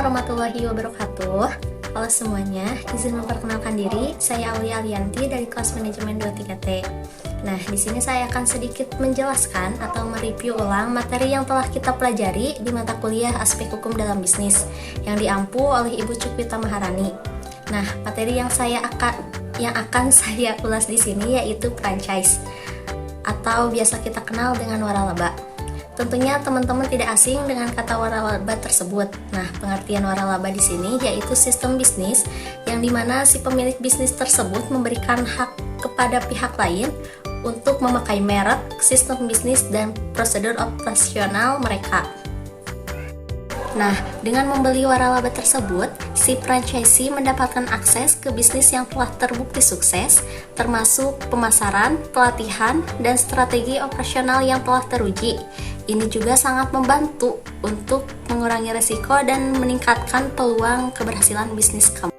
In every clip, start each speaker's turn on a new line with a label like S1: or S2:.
S1: warahmatullahi wabarakatuh. Halo semuanya, izin memperkenalkan diri, saya Aulia Alianti dari kelas manajemen 23T. Nah, di sini saya akan sedikit menjelaskan atau mereview ulang materi yang telah kita pelajari di mata kuliah aspek hukum dalam bisnis yang diampu oleh Ibu Cukwita Maharani. Nah, materi yang akan saya ulas di sini yaitu franchise atau biasa kita kenal dengan waralaba. Tentunya teman-teman tidak asing dengan kata waralaba tersebut. Nah, pengertian waralaba di sini yaitu sistem bisnis yang dimana si pemilik bisnis tersebut memberikan hak kepada pihak lain untuk memakai merek, sistem bisnis, dan prosedur operasional mereka. Nah, dengan membeli waralaba tersebut, si franchisee mendapatkan akses ke bisnis yang telah terbukti sukses, termasuk pemasaran, pelatihan, dan strategi operasional yang telah teruji. Ini juga sangat membantu untuk mengurangi risiko dan meningkatkan peluang keberhasilan bisnis kamu.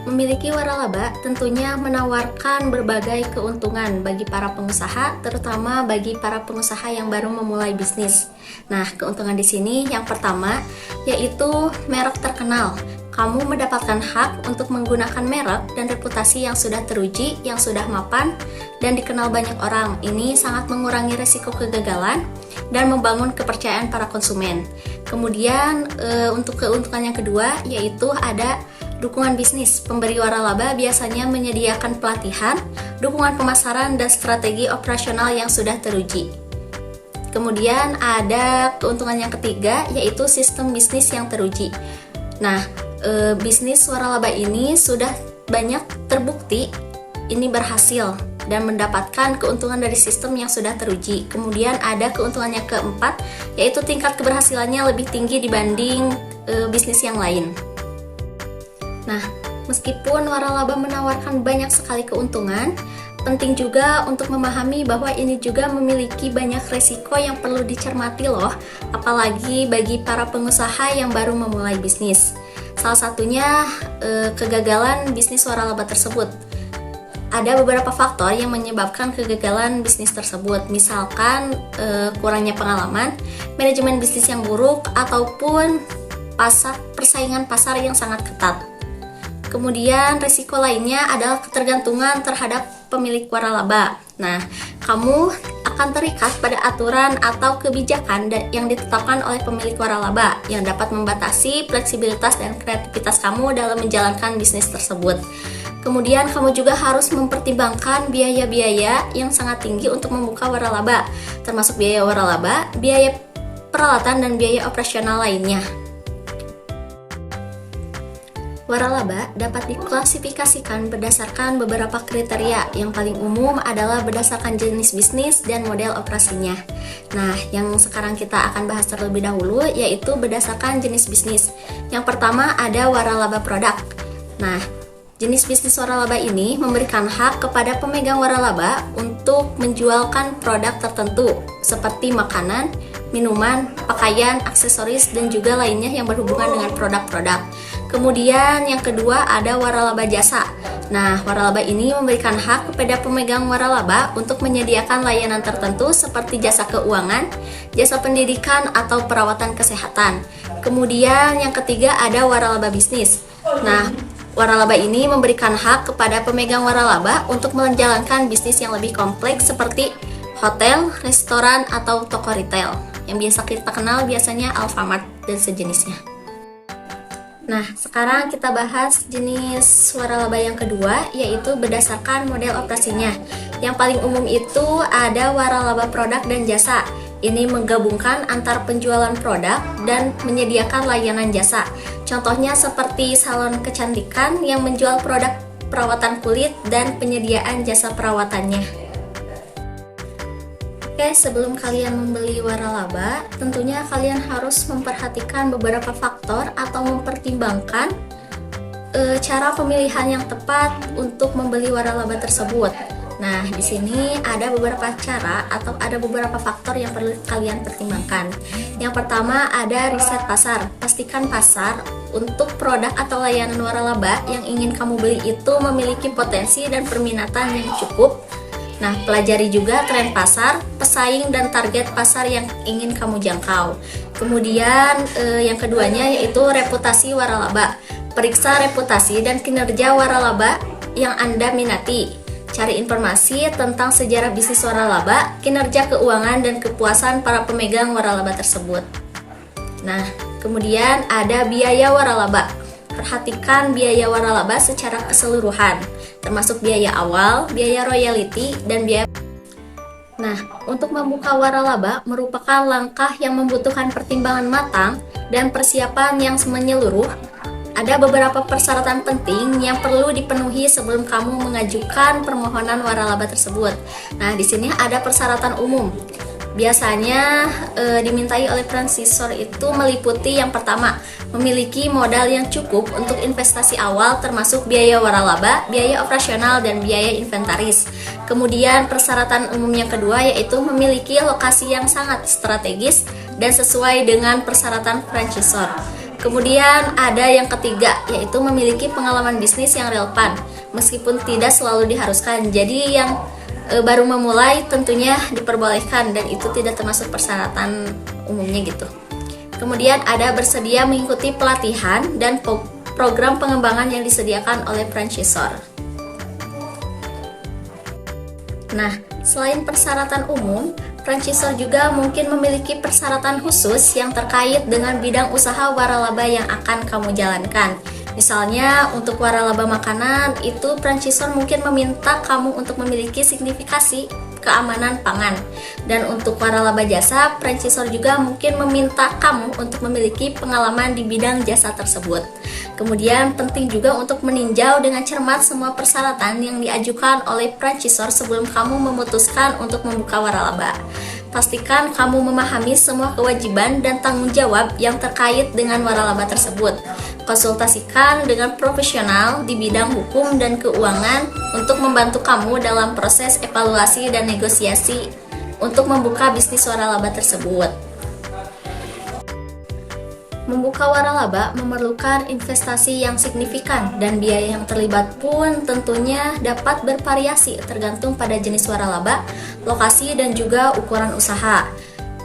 S1: Memiliki waralaba tentunya menawarkan berbagai keuntungan bagi para pengusaha, terutama bagi para pengusaha yang baru memulai bisnis. Nah, keuntungan di sini yang pertama yaitu merek terkenal. Kamu mendapatkan hak untuk menggunakan merek dan reputasi yang sudah teruji, yang sudah mapan, dan dikenal banyak orang. Ini sangat mengurangi risiko kegagalan dan membangun kepercayaan para konsumen. Kemudian untuk keuntungan yang kedua yaitu ada dukungan bisnis. Pemberi waralaba biasanya menyediakan pelatihan, dukungan pemasaran, dan strategi operasional yang sudah teruji. Kemudian ada keuntungan yang ketiga yaitu sistem bisnis yang teruji. Nah, bisnis waralaba ini sudah banyak terbukti ini berhasil dan mendapatkan keuntungan dari sistem yang sudah teruji. Kemudian ada keuntungan yang keempat yaitu tingkat keberhasilannya lebih tinggi dibanding bisnis yang lain. Nah, meskipun waralaba menawarkan banyak sekali keuntungan, penting juga untuk memahami bahwa ini juga memiliki banyak resiko yang perlu dicermati loh, apalagi bagi para pengusaha yang baru memulai bisnis. Salah satunya kegagalan bisnis waralaba tersebut. Ada beberapa faktor yang menyebabkan kegagalan bisnis tersebut, misalkan kurangnya pengalaman, manajemen bisnis yang buruk, ataupun persaingan pasar yang sangat ketat. Kemudian risiko lainnya adalah ketergantungan terhadap pemilik waralaba. Nah, kamu akan terikat pada aturan atau kebijakan yang ditetapkan oleh pemilik waralaba yang dapat membatasi fleksibilitas dan kreativitas kamu dalam menjalankan bisnis tersebut. Kemudian kamu juga harus mempertimbangkan biaya-biaya yang sangat tinggi untuk membuka waralaba, termasuk biaya waralaba, biaya peralatan, dan biaya operasional lainnya. Waralaba dapat diklasifikasikan berdasarkan beberapa kriteria. Yang paling umum adalah berdasarkan jenis bisnis dan model operasinya. Nah, yang sekarang kita akan bahas terlebih dahulu yaitu berdasarkan jenis bisnis. Yang pertama ada waralaba produk. Nah, jenis bisnis waralaba ini memberikan hak kepada pemegang waralaba untuk menjualkan produk tertentu seperti makanan, minuman, pakaian, aksesoris, dan juga lainnya yang berhubungan dengan produk-produk. Kemudian yang kedua ada waralaba jasa. Nah, waralaba ini memberikan hak kepada pemegang waralaba untuk menyediakan layanan tertentu seperti jasa keuangan, jasa pendidikan, atau perawatan kesehatan. Kemudian yang ketiga ada waralaba bisnis. Nah, waralaba ini memberikan hak kepada pemegang waralaba untuk menjalankan bisnis yang lebih kompleks seperti hotel, restoran, atau toko retail yang biasa kita kenal biasanya Alfamart dan sejenisnya. Nah, sekarang kita bahas jenis waralaba yang kedua, yaitu berdasarkan model operasinya. Yang paling umum itu ada waralaba produk dan jasa. Ini menggabungkan antar penjualan produk dan menyediakan layanan jasa. Contohnya seperti salon kecantikan yang menjual produk perawatan kulit dan penyediaan jasa perawatannya. Oke, sebelum kalian membeli waralaba, tentunya kalian harus memperhatikan beberapa faktor atau mempertimbangkan cara pemilihan yang tepat untuk membeli waralaba tersebut. Nah, di sini ada beberapa cara atau ada beberapa faktor yang perlu kalian pertimbangkan. Yang pertama ada riset pasar. Pastikan pasar untuk produk atau layanan waralaba yang ingin kamu beli itu memiliki potensi dan permintaan yang cukup. Nah, pelajari juga tren pasar, pesaing, dan target pasar yang ingin kamu jangkau. Kemudian yang keduanya yaitu reputasi waralaba. Periksa reputasi dan kinerja waralaba yang Anda minati. Cari informasi tentang sejarah bisnis waralaba, kinerja keuangan, dan kepuasan para pemegang waralaba tersebut. Nah, kemudian ada biaya waralaba. Perhatikan biaya waralaba secara keseluruhan, termasuk biaya awal, biaya royalti, dan biaya. Nah, untuk membuka waralaba merupakan langkah yang membutuhkan pertimbangan matang dan persiapan yang menyeluruh. Ada beberapa persyaratan penting yang perlu dipenuhi sebelum kamu mengajukan permohonan waralaba tersebut. Nah, di sini ada persyaratan umum. Biasanya dimintai oleh franchisor itu meliputi yang pertama, memiliki modal yang cukup untuk investasi awal termasuk biaya waralaba, biaya operasional, dan biaya inventaris. Kemudian persyaratan umum yang kedua yaitu memiliki lokasi yang sangat strategis dan sesuai dengan persyaratan franchisor. Kemudian ada yang ketiga yaitu memiliki pengalaman bisnis yang relevan meskipun tidak selalu diharuskan. Jadi yang baru memulai tentunya diperbolehkan dan itu tidak termasuk persyaratan umumnya gitu. Kemudian ada bersedia mengikuti pelatihan dan program pengembangan yang disediakan oleh franchisor. Nah, selain persyaratan umum, franchisor juga mungkin memiliki persyaratan khusus yang terkait dengan bidang usaha waralaba yang akan kamu jalankan. Misalnya untuk waralaba makanan itu franchisor mungkin meminta kamu untuk memiliki sertifikasi keamanan pangan. Dan untuk waralaba jasa, franchisor juga mungkin meminta kamu untuk memiliki pengalaman di bidang jasa tersebut. Kemudian penting juga untuk meninjau dengan cermat semua persyaratan yang diajukan oleh franchisor sebelum kamu memutuskan untuk membuka waralaba. Pastikan kamu memahami semua kewajiban dan tanggung jawab yang terkait dengan waralaba tersebut. Konsultasikan dengan profesional di bidang hukum dan keuangan untuk membantu kamu dalam proses evaluasi dan negosiasi untuk membuka bisnis waralaba tersebut. Membuka waralaba memerlukan investasi yang signifikan dan biaya yang terlibat pun tentunya dapat bervariasi tergantung pada jenis waralaba, lokasi, dan juga ukuran usaha.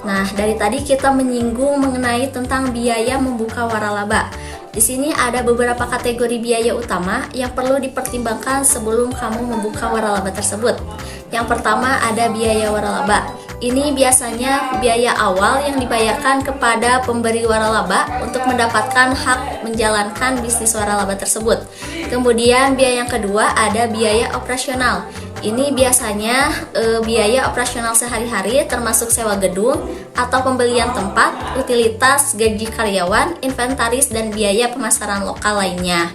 S1: Nah, dari tadi kita menyinggung mengenai tentang biaya membuka waralaba. Di sini ada beberapa kategori biaya utama yang perlu dipertimbangkan sebelum kamu membuka waralaba tersebut. Yang pertama ada biaya waralaba. Ini biasanya biaya awal yang dibayarkan kepada pemberi waralaba untuk mendapatkan hak menjalankan bisnis waralaba tersebut. Kemudian biaya yang kedua ada biaya operasional. Ini biasanya biaya operasional sehari-hari termasuk sewa gedung atau pembelian tempat, utilitas, gaji karyawan, inventaris, dan biaya pemasaran lokal lainnya.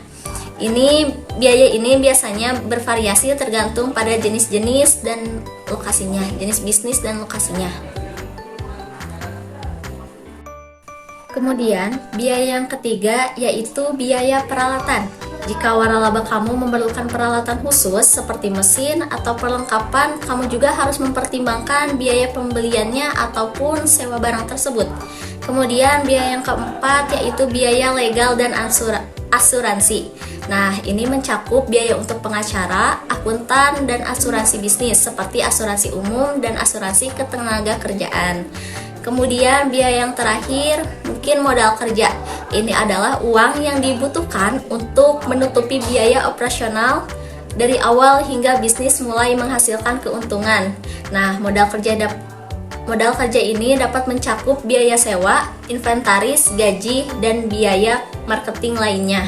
S1: Biaya ini biasanya bervariasi tergantung pada jenis-jenis dan lokasinya, jenis bisnis dan lokasinya. Kemudian, biaya yang ketiga yaitu biaya peralatan. Jika waralaba kamu memerlukan peralatan khusus seperti mesin atau perlengkapan, kamu juga harus mempertimbangkan biaya pembeliannya ataupun sewa barang tersebut. Kemudian, biaya yang keempat yaitu biaya legal dan asuransi. Nah, ini mencakup biaya untuk pengacara, akuntan, dan asuransi bisnis seperti asuransi umum dan asuransi ketenagakerjaan. Kemudian biaya yang terakhir mungkin modal kerja. Ini adalah uang yang dibutuhkan untuk menutupi biaya operasional dari awal hingga bisnis mulai menghasilkan keuntungan. Nah, modal kerja ini dapat mencakup biaya sewa, inventaris, gaji, dan biaya marketing lainnya.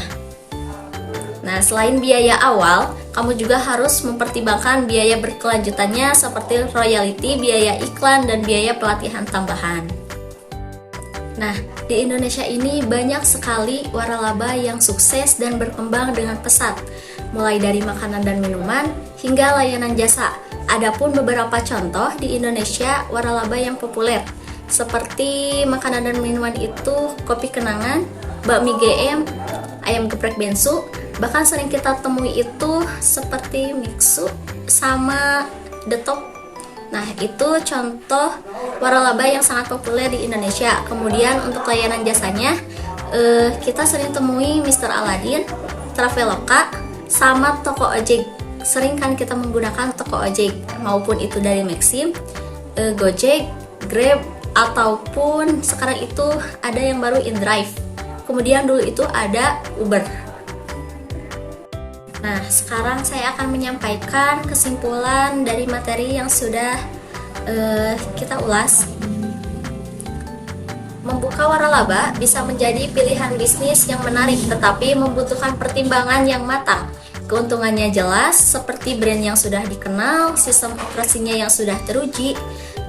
S1: Nah, selain biaya awal, kamu juga harus mempertimbangkan biaya berkelanjutannya seperti royalti, biaya iklan, dan biaya pelatihan tambahan. Nah, di Indonesia ini banyak sekali waralaba yang sukses dan berkembang dengan pesat, mulai dari makanan dan minuman hingga layanan jasa. Adapun beberapa contoh di Indonesia waralaba yang populer, seperti makanan dan minuman itu kopi kenangan, bakmi GM, ayam geprek bensu, bahkan sering kita temui itu seperti Mixu sama The Top. Nah, itu contoh waralaba yang sangat populer di Indonesia. Kemudian untuk layanan jasanya, kita sering temui Mr. Aladin, Traveloka, sama toko ojek sering kan kita menggunakan toko ojek, maupun itu dari Maxim, Gojek, Grab, ataupun sekarang itu ada yang baru InDrive. Kemudian dulu itu ada Uber. Nah, sekarang saya akan menyampaikan kesimpulan dari materi yang sudah kita ulas. Membuka waralaba bisa menjadi pilihan bisnis yang menarik, tetapi membutuhkan pertimbangan yang matang. Keuntungannya jelas, seperti brand yang sudah dikenal, sistem operasinya yang sudah teruji,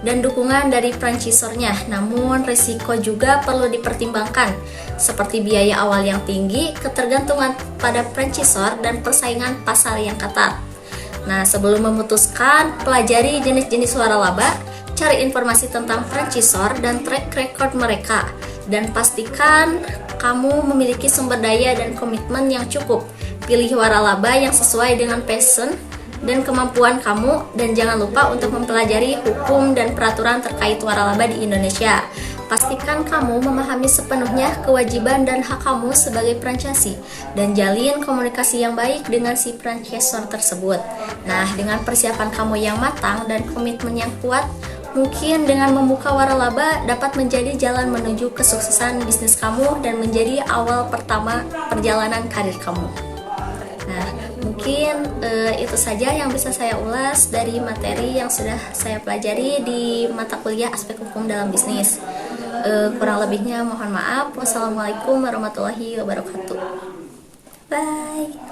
S1: dan dukungan dari franchisornya. Namun, risiko juga perlu dipertimbangkan, seperti biaya awal yang tinggi, ketergantungan pada franchisor, dan persaingan pasar yang ketat. Nah, sebelum memutuskan, pelajari jenis-jenis waralaba, cari informasi tentang franchisor dan track record mereka, dan pastikan kamu memiliki sumber daya dan komitmen yang cukup. Pilih waralaba yang sesuai dengan passion dan kemampuan kamu, dan jangan lupa untuk mempelajari hukum dan peraturan terkait waralaba di Indonesia. Pastikan kamu memahami sepenuhnya kewajiban dan hak kamu sebagai franchisee, dan jalin komunikasi yang baik dengan si franchisor tersebut. Nah, dengan persiapan kamu yang matang dan komitmen yang kuat, mungkin dengan membuka waralaba dapat menjadi jalan menuju kesuksesan bisnis kamu dan menjadi awal pertama perjalanan karir kamu. Nah, mungkin itu saja yang bisa saya ulas dari materi yang sudah saya pelajari di mata kuliah aspek hukum dalam bisnis. Kurang lebihnya mohon maaf. Wassalamualaikum warahmatullahi wabarakatuh. Bye.